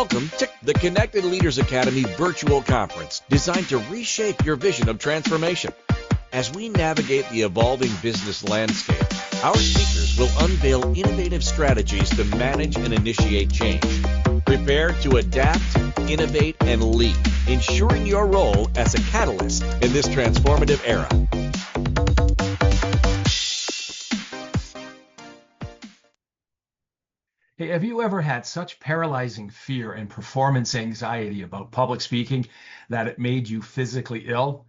Welcome to the Connected Leaders Academy virtual conference designed to reshape your vision of transformation. As we navigate the evolving business landscape, our speakers will unveil innovative strategies to manage and initiate change. Prepare to adapt, innovate, and lead, ensuring your role as a catalyst in this transformative era. Hey, have you ever had such paralyzing fear and performance anxiety about public speaking that it made you physically ill?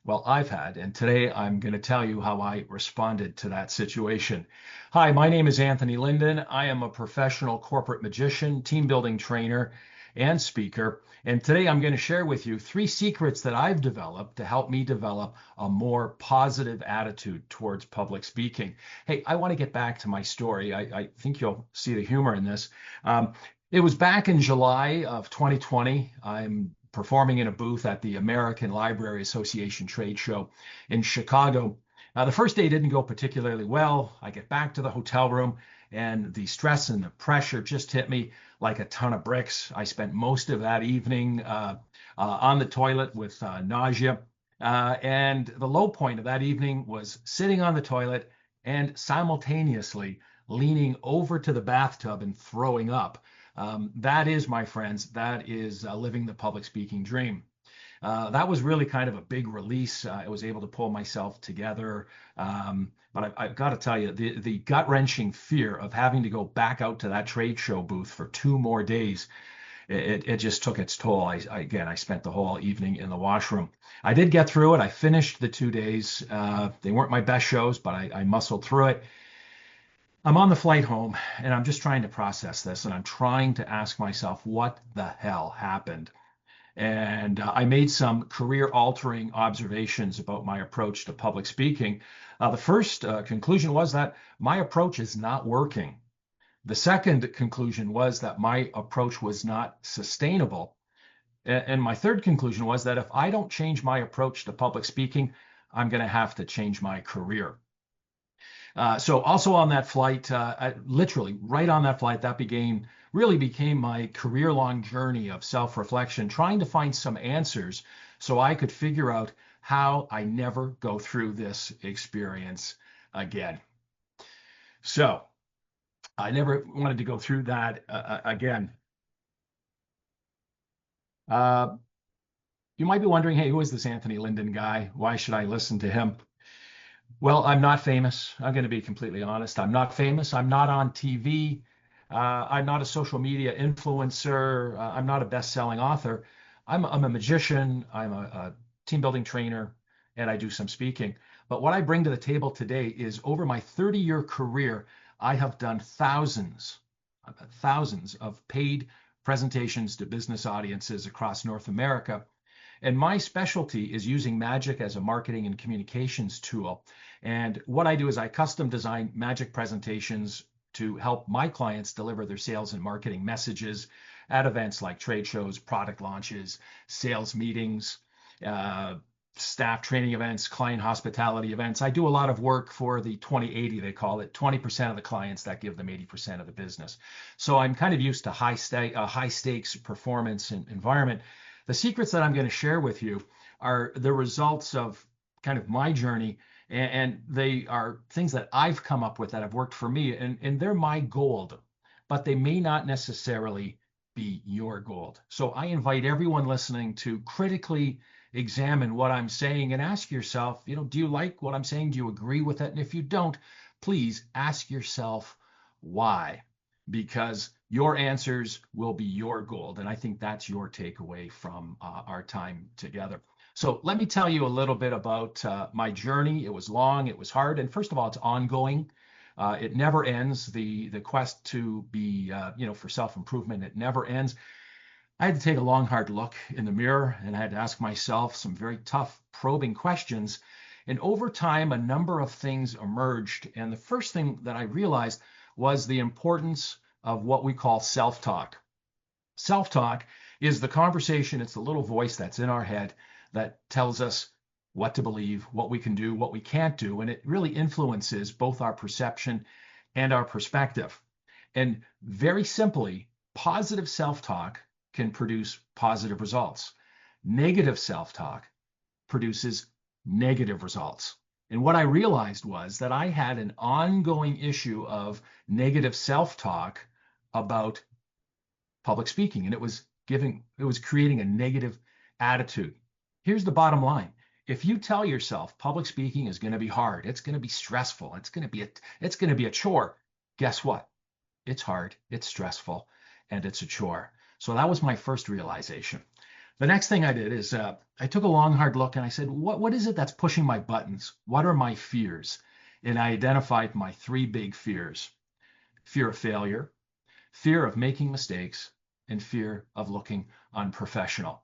Well, I've had, and today I'm going to tell you how I responded to that situation. Hi, my name is Anthony Lindan. I am a professional corporate magician, team building trainer, and speaker. And today I'm going to share with you 3 secrets that I've developed to help me develop a more positive attitude towards public speaking. Hey, I want to get back to my story. I think you'll see the humor in this. It was back in July of 2020. I'm performing in a booth at the American Library Association trade show in Chicago. The first day didn't go particularly well. I get back to the hotel room and the stress and the pressure just hit me like a ton of bricks. I spent most of that evening on the toilet with nausea. And the low point of that evening was sitting on the toilet and simultaneously leaning over to the bathtub and throwing up. That is, my friends, that is living the public speaking dream. That was really kind of a big release. I was able to pull myself together. But I've got to tell you, the gut-wrenching fear of having to go back out to that trade show booth for 2 more days, it just took its toll. I spent the whole evening in the washroom. I did get through it. I finished the 2 days. They weren't my best shows, but I muscled through it. I'm on the flight home, and I'm just trying to process this, and I'm trying to ask myself, what the hell happened? And I made some career-altering observations about my approach to public speaking. The first conclusion was that my approach is not working. The second conclusion was that my approach was not sustainable. And my third conclusion was that if I don't change my approach to public speaking, I'm going to have to change my career. So also on that flight, literally right on that flight, that really became my career-long journey of self-reflection, trying to find some answers so I could figure out how I never go through this experience again. So I never wanted to go through that again. You might be wondering, hey, who is this Anthony Lindan guy? Why should I listen to him? Well, I'm not famous. I'm going to be completely honest. I'm not famous. I'm not on TV. I'm not a social media influencer. I'm not a best-selling author. I'm a magician. I'm a team building trainer, and I do some speaking. But what I bring to the table today is over my 30-year career, I have done thousands of paid presentations to business audiences across North America. And my specialty is using magic as a marketing and communications tool. And what I do is I custom design magic presentations to help my clients deliver their sales and marketing messages at events like trade shows, product launches, sales meetings, staff training events, client hospitality events. I do a lot of work for the 20-80, they call it, 20% of the clients that give them 80% of the business. So I'm kind of used to high stakes performance and environment. The secrets that I'm going to share with you are the results of kind of my journey, and they are things that I've come up with that have worked for me, and they're my gold, but they may not necessarily be your gold. So I invite everyone listening to critically examine what I'm saying and ask yourself, do you like what I'm saying? Do you agree with it? And if you don't, please ask yourself why. Because your answers will be your gold. And I think that's your takeaway from our time together. So let me tell you a little bit about my journey. It was long, it was hard. And first of all, it's ongoing. It never ends. The quest to be, for self-improvement, it never ends. I had to take a long, hard look in the mirror, and I had to ask myself some very tough, probing questions. And over time, a number of things emerged. And the first thing that I realized was the importance of what we call self-talk. Self-talk is the conversation, it's the little voice that's in our head that tells us what to believe, what we can do, what we can't do, and it really influences both our perception and our perspective. And very simply, positive self-talk can produce positive results. Negative self-talk produces negative results. And what I realized was that I had an ongoing issue of negative self-talk about public speaking, and it was creating a negative attitude. Here's the bottom line. If you tell yourself public speaking is going to be hard, it's going to be stressful, it's going to be a chore, guess what? It's hard, it's stressful, and it's a chore. So that was my first realization. The next thing I did is I took a long, hard look and I said, what is it that's pushing my buttons? What are my fears? And I identified my three big fears: fear of failure, fear of making mistakes, and fear of looking unprofessional.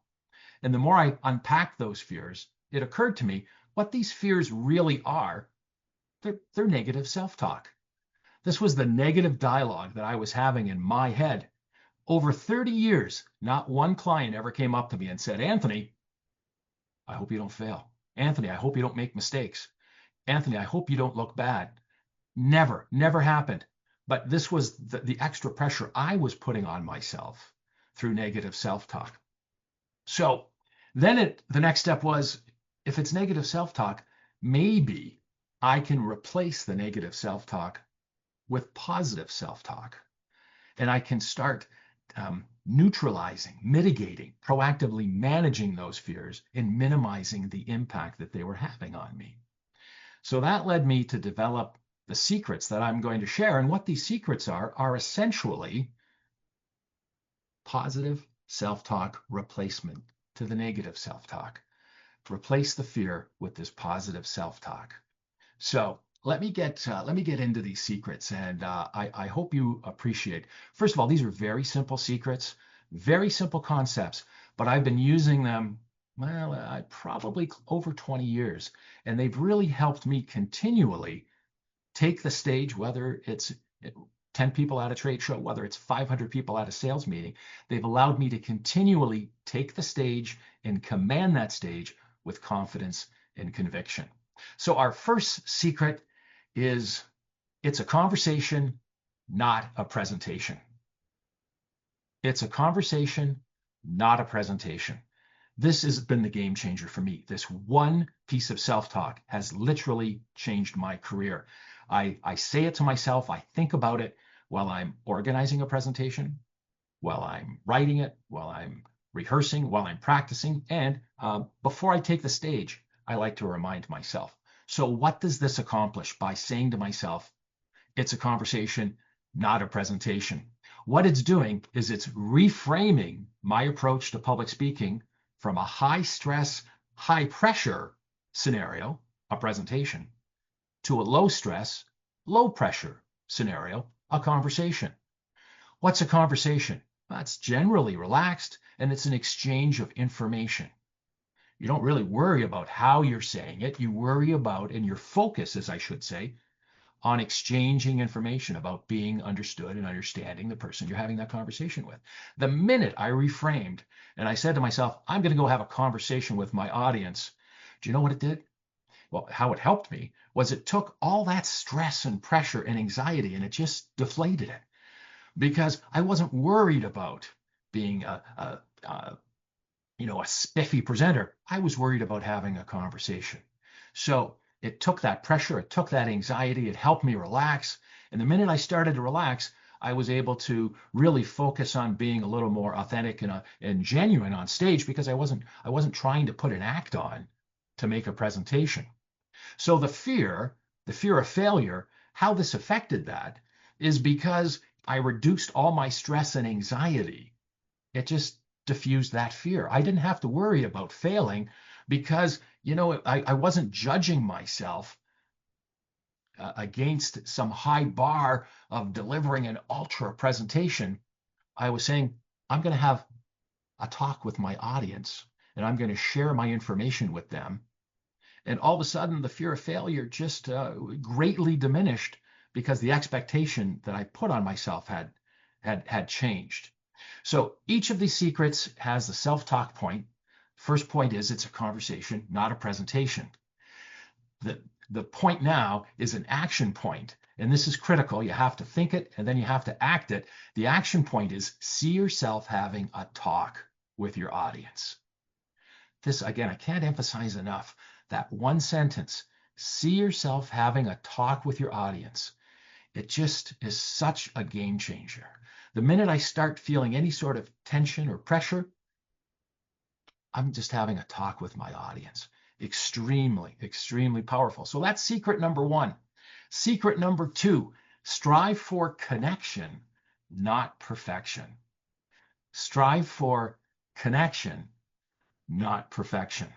And the more I unpacked those fears, it occurred to me what these fears really are. They're negative self-talk. This was the negative dialogue that I was having in my head. Over 30 years, not one client ever came up to me and said, Anthony, I hope you don't fail. Anthony, I hope you don't make mistakes. Anthony, I hope you don't look bad. Never happened. But this was the extra pressure I was putting on myself through negative self-talk. So then the next step was, if it's negative self-talk, maybe I can replace the negative self-talk with positive self-talk. And I can start neutralizing, mitigating, proactively managing those fears and minimizing the impact that they were having on me. So that led me to develop the secrets that I'm going to share. And what these secrets are essentially positive self-talk replacement to the negative self-talk. Replace the fear with this positive self-talk. So let me get into these secrets, and I hope you appreciate. First of all, these are very simple secrets, very simple concepts, but I've been using them, well, probably over 20 years, and they've really helped me continually take the stage, whether it's 10 people at a trade show, whether it's 500 people at a sales meeting. They've allowed me to continually take the stage and command that stage with confidence and conviction. So our first secret is, it's a conversation, not a presentation. It's a conversation, not a presentation. This has been the game changer for me. This one piece of self-talk has literally changed my career. I say it to myself. I think about it while I'm organizing a presentation, while I'm writing it, while I'm rehearsing, while I'm practicing, and before I take the stage, I like to remind myself. So what does this accomplish by saying to myself, it's a conversation, not a presentation? What it's doing is it's reframing my approach to public speaking from a high stress, high pressure scenario, a presentation, to a low stress, low pressure scenario, a conversation. What's a conversation? Well, it's generally relaxed, and it's an exchange of information. You don't really worry about how you're saying it. You worry about, and your focus, as I should say, on exchanging information about being understood and understanding the person you're having that conversation with. The minute I reframed and I said to myself, I'm going to go have a conversation with my audience, do you know what it did? Well, how it helped me was it took all that stress and pressure and anxiety and it just deflated it, because I wasn't worried about being a spiffy presenter. I was worried about having a conversation. So it took that pressure, it took that anxiety, it helped me relax. And the minute I started to relax, I was able to really focus on being a little more authentic and genuine on stage, because I wasn't trying to put an act on to make a presentation. So the fear of failure, how this affected that is because I reduced all my stress and anxiety. It just diffused that fear. I didn't have to worry about failing because, I wasn't judging myself against some high bar of delivering an ultra presentation. I was saying, I'm going to have a talk with my audience and I'm going to share my information with them. And all of a sudden, the fear of failure just greatly diminished because the expectation that I put on myself had changed. So each of these secrets has the self-talk point. First point is it's a conversation, not a presentation. The point now is an action point. and this is critical, you have to think it and then you have to act it. The action point is see yourself having a talk with your audience. This, again, I can't emphasize enough that one sentence, see yourself having a talk with your audience. It just is such a game changer. The minute I start feeling any sort of tension or pressure, I'm just having a talk with my audience. Extremely, extremely powerful. So that's secret number one. Secret number two, strive for connection, not perfection. Strive for connection, not perfection.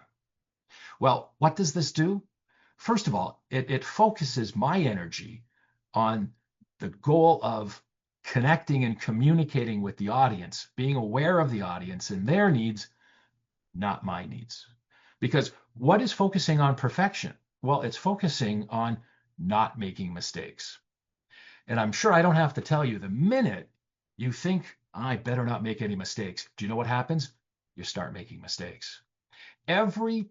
Well, what does this do? First of all, it focuses my energy on the goal of connecting and communicating with the audience, being aware of the audience and their needs, not my needs. Because what is focusing on perfection? Well, it's focusing on not making mistakes. And I'm sure I don't have to tell you, the minute you think, I better not make any mistakes, do you know what happens? You start making mistakes. Every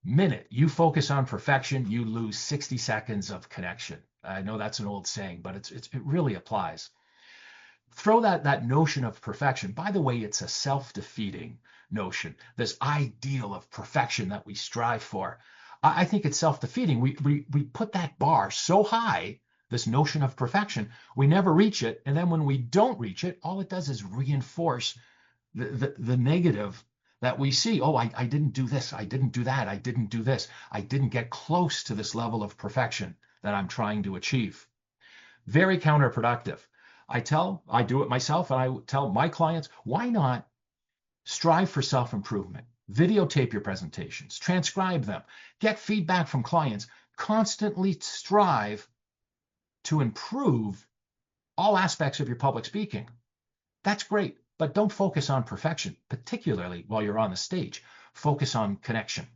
minute you focus on perfection, you lose 60 seconds of connection. I know that's an old saying, but it really applies. Throw that notion of perfection. By the way, it's a self-defeating notion, this ideal of perfection that we strive for. I think it's self-defeating. We put that bar so high, this notion of perfection, we never reach it. And then when we don't reach it, all it does is reinforce the negative that we see. Oh, I didn't do this. I didn't do that. I didn't do this. I didn't get close to this level of perfection that I'm trying to achieve. Very counterproductive. I do it myself, and I tell my clients, why not strive for self-improvement? Videotape your presentations, transcribe them, get feedback from clients, constantly strive to improve all aspects of your public speaking. That's great, but don't focus on perfection, particularly while you're on the stage. Focus on connection.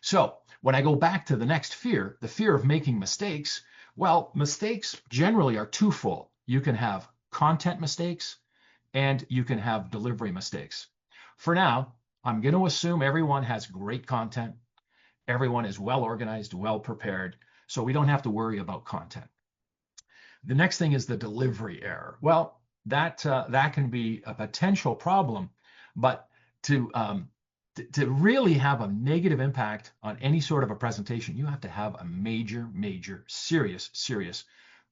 So when I go back to the next fear, the fear of making mistakes, well, mistakes generally are twofold. You can have content mistakes and you can have delivery mistakes. For now, I'm going to assume everyone has great content. Everyone is well organized, well prepared, so we don't have to worry about content. The next thing is the delivery error. Well, that can be a potential problem, but to really have a negative impact on any sort of a presentation, you have to have a major, serious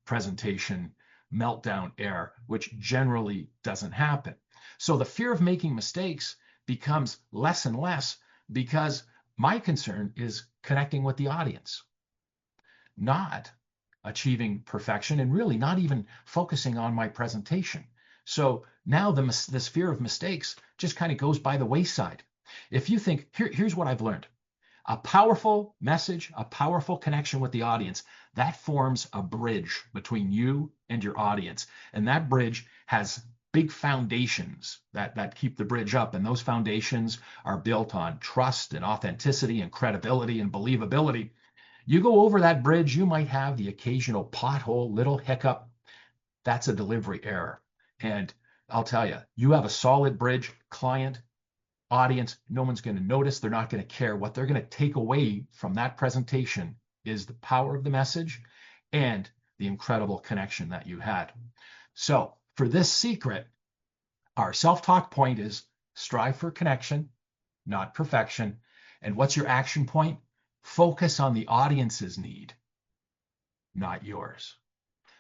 presentation meltdown error, which generally doesn't happen. So the fear of making mistakes becomes less and less because my concern is connecting with the audience, not achieving perfection and really not even focusing on my presentation. So now this fear of mistakes just kind of goes by the wayside. If you think, here's what I've learned. A powerful message, a powerful connection with the audience, that forms a bridge between you and your audience. And that bridge has big foundations that keep the bridge up. And those foundations are built on trust and authenticity and credibility and believability. You go over that bridge, you might have the occasional pothole, little hiccup. That's a delivery error. And I'll tell you, you have a solid bridge, client, audience, no one's going to notice. They're not going to care. What they're going to take away from that presentation is the power of the message and the incredible connection that you had. So for this secret, our self-talk point is strive for connection, not perfection. And what's your action point? Focus on the audience's need, not yours.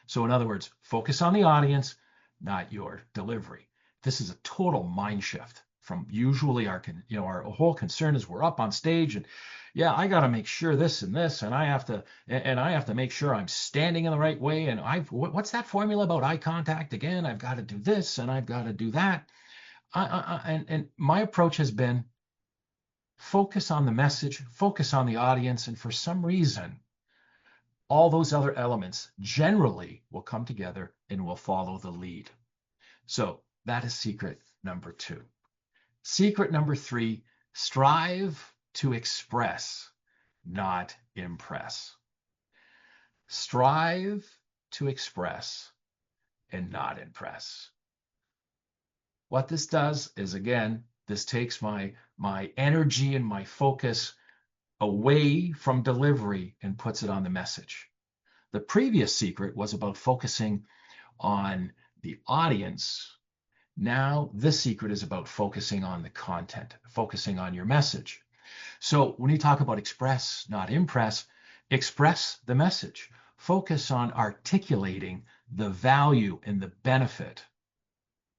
So in other words, focus on the audience, not your delivery. This is a total mind shift from usually our whole concern is we're up on stage and yeah, I got to make sure this and this, and I have to make sure I'm standing in the right way. And what's that formula about eye contact again? I've got to do this and I've got to do that. And my approach has been focus on the message, focus on the audience, and for some reason, all those other elements generally will come together and will follow the lead. So that is secret number 2. Secret number 3, strive to express, not impress. Strive to express and not impress. What this does is, again, this takes my energy and my focus away from delivery and puts it on the message. The previous secret was about focusing on the audience. Now, this secret is about focusing on the content, focusing on your message. So when you talk about express, not impress, express the message. Focus on articulating the value and the benefit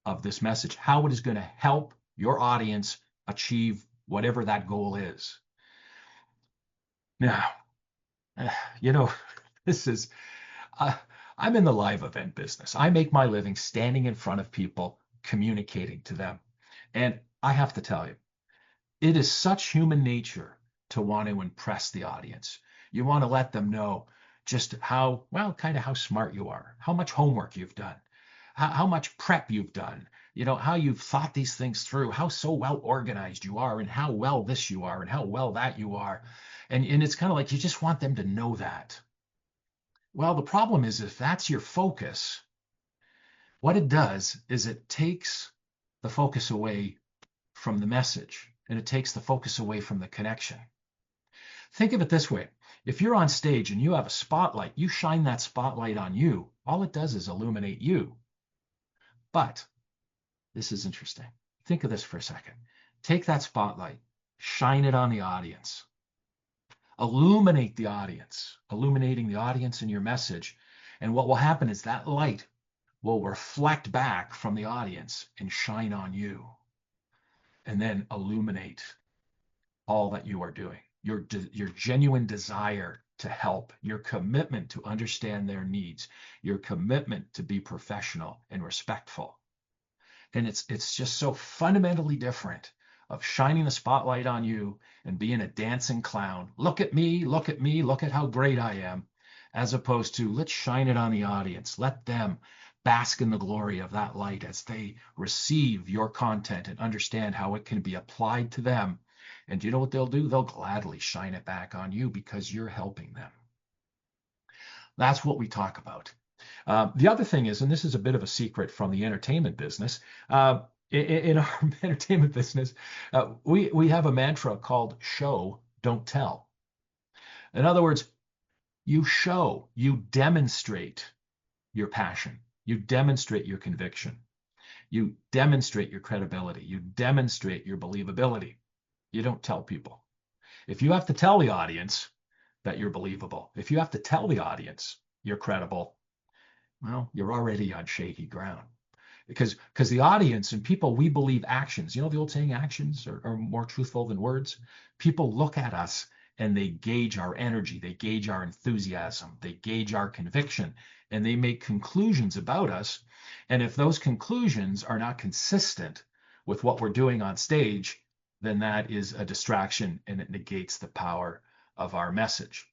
of this message, how it is going to help your audience achieve whatever that goal is. Now, you know, this is, uh, I'm in the live event business. I make my living standing in front of people, communicating to them. And I have to tell you, it is such human nature to want to impress the audience. You want to let them know just how, well, kind of how smart you are, how much homework you've done, how much prep you've done, how you've thought these things through, how so well organized you are, and how well this you are, and how well that you are. And it's kind of like you just want them to know that. Well, the problem is if that's your focus, what it does is it takes the focus away from the message, and it takes the focus away from the connection. Think of it this way. If you're on stage and you have a spotlight, you shine that spotlight on you, all it does is illuminate you. But this is interesting. Think of this for a second. Take that spotlight, shine it on the audience, illuminate the audience, illuminating the audience in your message. And what will happen is that light will reflect back from the audience and shine on you, and then illuminate all that you are doing. Your genuine desire to help, your commitment to understand their needs, your commitment to be professional and respectful. And it's just so fundamentally different of shining the spotlight on you and being a dancing clown. Look at me, look at me, look at how great I am, as opposed to let's shine it on the audience. Let them bask in the glory of that light as they receive your content and understand how it can be applied to them. And you know what they'll do? They'll gladly shine it back on you because you're helping them. That's what we talk about. The other thing is, and this is a bit of a secret from the entertainment business, in our entertainment business, we have a mantra called show, don't tell. In other words, you show, you demonstrate your passion, you demonstrate your conviction, you demonstrate your credibility, you demonstrate your believability. You don't tell people. If you have to tell the audience that you're believable, if you have to tell the audience you're credible, well, you're already on shaky ground. Because the audience and people, we believe actions. You know the old saying, actions are more truthful than words? People look at us and they gauge our energy, they gauge our enthusiasm, they gauge our conviction, and they make conclusions about us. And if those conclusions are not consistent with what we're doing on stage, then that is a distraction and it negates the power of our message.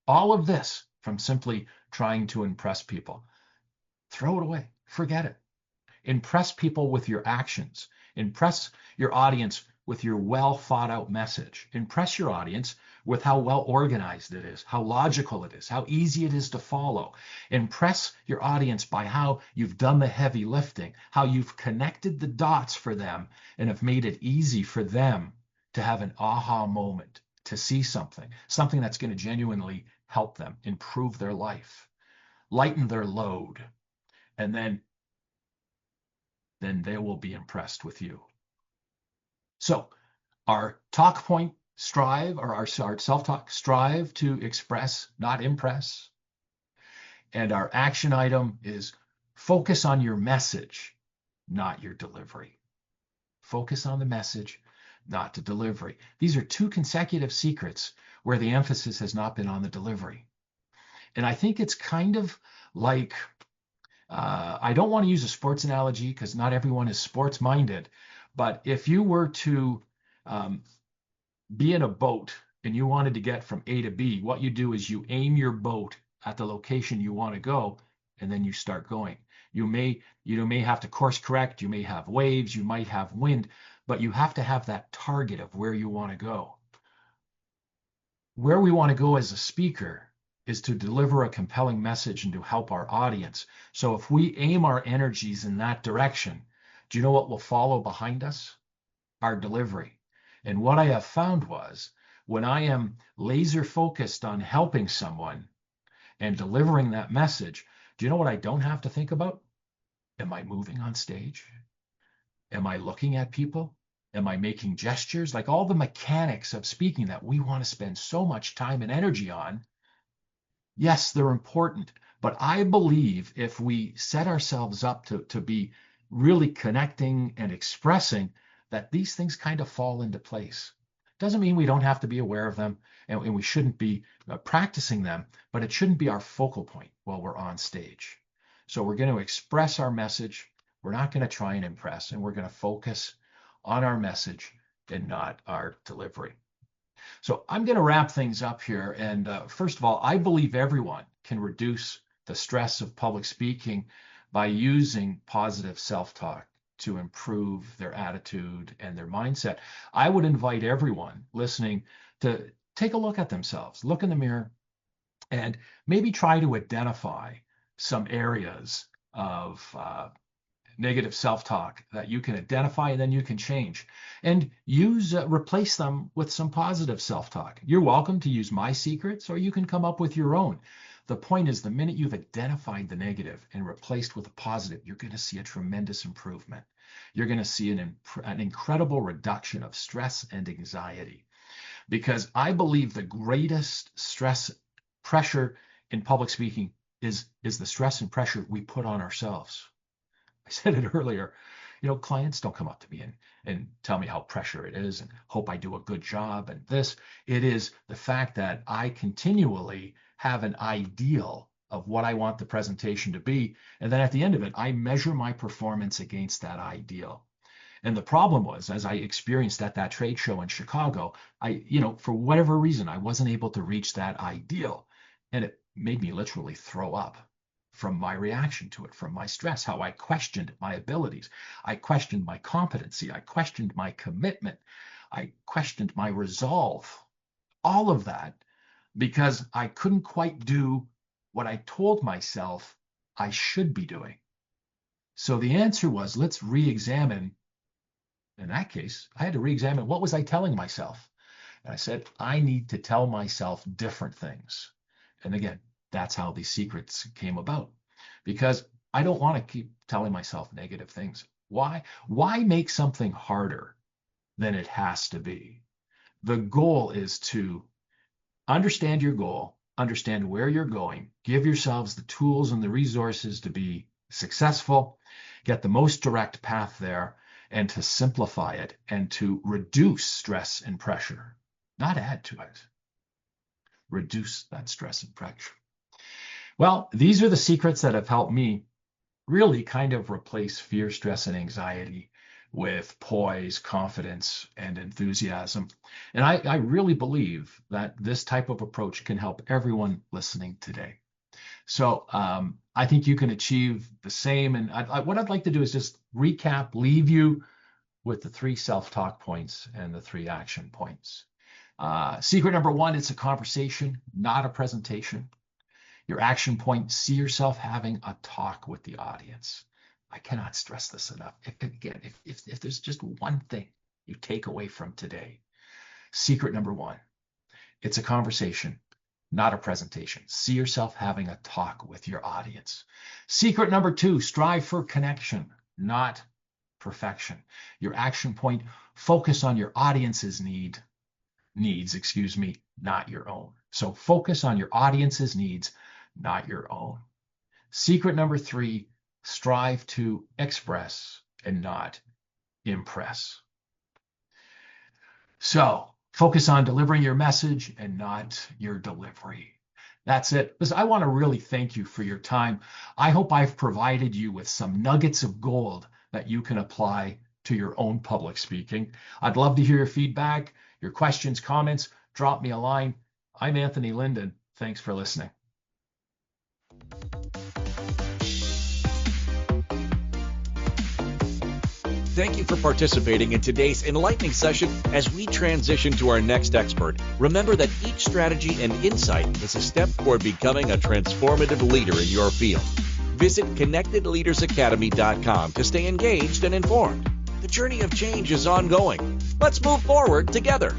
All of this from simply trying to impress people. Throw it away. Forget it. Impress people with your actions. Impress your audience with your well thought out message. Impress your audience with how well organized it is, how logical it is, how easy it is to follow. Impress your audience by how you've done the heavy lifting, how you've connected the dots for them and have made it easy for them to have an aha moment, to see something that's going to genuinely help them improve their life, lighten their load, and then they will be impressed with you. So our talk point, strive, or our self-talk, strive to express, not impress. And our action item is focus on your message, not your delivery. Focus on the message, not the delivery. These are two consecutive secrets where the emphasis has not been on the delivery. And I think it's kind of like, I don't want to use a sports analogy because not everyone is sports minded, but if you were to be in a boat and you wanted to get from A to B, what you do is you aim your boat at the location you want to go, and then you start going. You may have to course correct, you may have waves, you might have wind, but you have to have that target of where you want to go. Where we want to go as a speaker is to deliver a compelling message and to help our audience. So if we aim our energies in that direction, do you know what will follow behind us? Our delivery. And what I have found was when I am laser focused on helping someone and delivering that message, do you know what I don't have to think about? Am I moving on stage? Am I looking at people? Am I making gestures? Like all the mechanics of speaking that we want to spend so much time and energy on. Yes, they're important, but I believe if we set ourselves up to be really connecting and expressing, that these things kind of fall into place. Doesn't mean we don't have to be aware of them and we shouldn't be practicing them, but it shouldn't be our focal point while we're on stage. So we're going to express our message. We're not going to try and impress, and we're going to focus on our message and not our delivery. So I'm going to wrap things up here. And first of all, I believe everyone can reduce the stress of public speaking by using positive self-talk to improve their attitude and their mindset. I would invite everyone listening to take a look at themselves, look in the mirror, and maybe try to identify some areas of negative self-talk that you can identify and then you can change and replace them with some positive self-talk. You're welcome to use my secrets, or you can come up with your own. The point is, the minute you've identified the negative and replaced with a positive, you're going to see a tremendous improvement. You're going to see an incredible reduction of stress and anxiety, because I believe the greatest stress pressure in public speaking is the stress and pressure we put on ourselves. I said it earlier, clients don't come up to me and tell me how pressure it is and hope I do a good job and this. It is the fact that I continually have an ideal of what I want the presentation to be. And then at the end of it, I measure my performance against that ideal. And the problem was, as I experienced at that trade show in Chicago, for whatever reason, I wasn't able to reach that ideal. And it made me literally throw up from my reaction to it, from my stress, how I questioned my abilities. I questioned my competency. I questioned my commitment. I questioned my resolve. All of that because I couldn't quite do what I told myself I should be doing. So the answer was, let's re-examine. In that case, I had to re-examine, what was I telling myself? And I said, I need to tell myself different things. And again, that's how these secrets came about, because I don't want to keep telling myself negative things. Why? Why make something harder than it has to be? The goal is to understand your goal, understand where you're going, give yourselves the tools and the resources to be successful, get the most direct path there, and to simplify it and to reduce stress and pressure, not add to it. Reduce that stress and pressure. Well, these are the secrets that have helped me really kind of replace fear, stress, and anxiety with poise, confidence, and enthusiasm. And I really believe that this type of approach can help everyone listening today. So I think you can achieve the same. And what I'd like to do is just recap, leave you with the 3 self-talk points and the 3 action points. Secret number 1, it's a conversation, not a presentation. Your action point, see yourself having a talk with the audience. I cannot stress this enough. If there's just one thing you take away from today, secret number 1, it's a conversation, not a presentation. See yourself having a talk with your audience. Secret number 2, strive for connection, not perfection. Your action point, focus on your audience's needs, not your own. So focus on your audience's needs, not your own. Secret number 3, strive to express and not impress. So focus on delivering your message and not your delivery. That's it. Listen, I want to really thank you for your time. I hope I've provided you with some nuggets of gold that you can apply to your own public speaking. I'd love to hear your feedback, your questions, comments. Drop me a line. I'm Anthony Lindan. Thanks for listening. Thank you for participating in today's enlightening session. As we transition to our next expert, remember that each strategy and insight is a step toward becoming a transformative leader in your field. Visit connectedleadersacademy.com to stay engaged and informed. The journey of change is ongoing. Let's move forward together.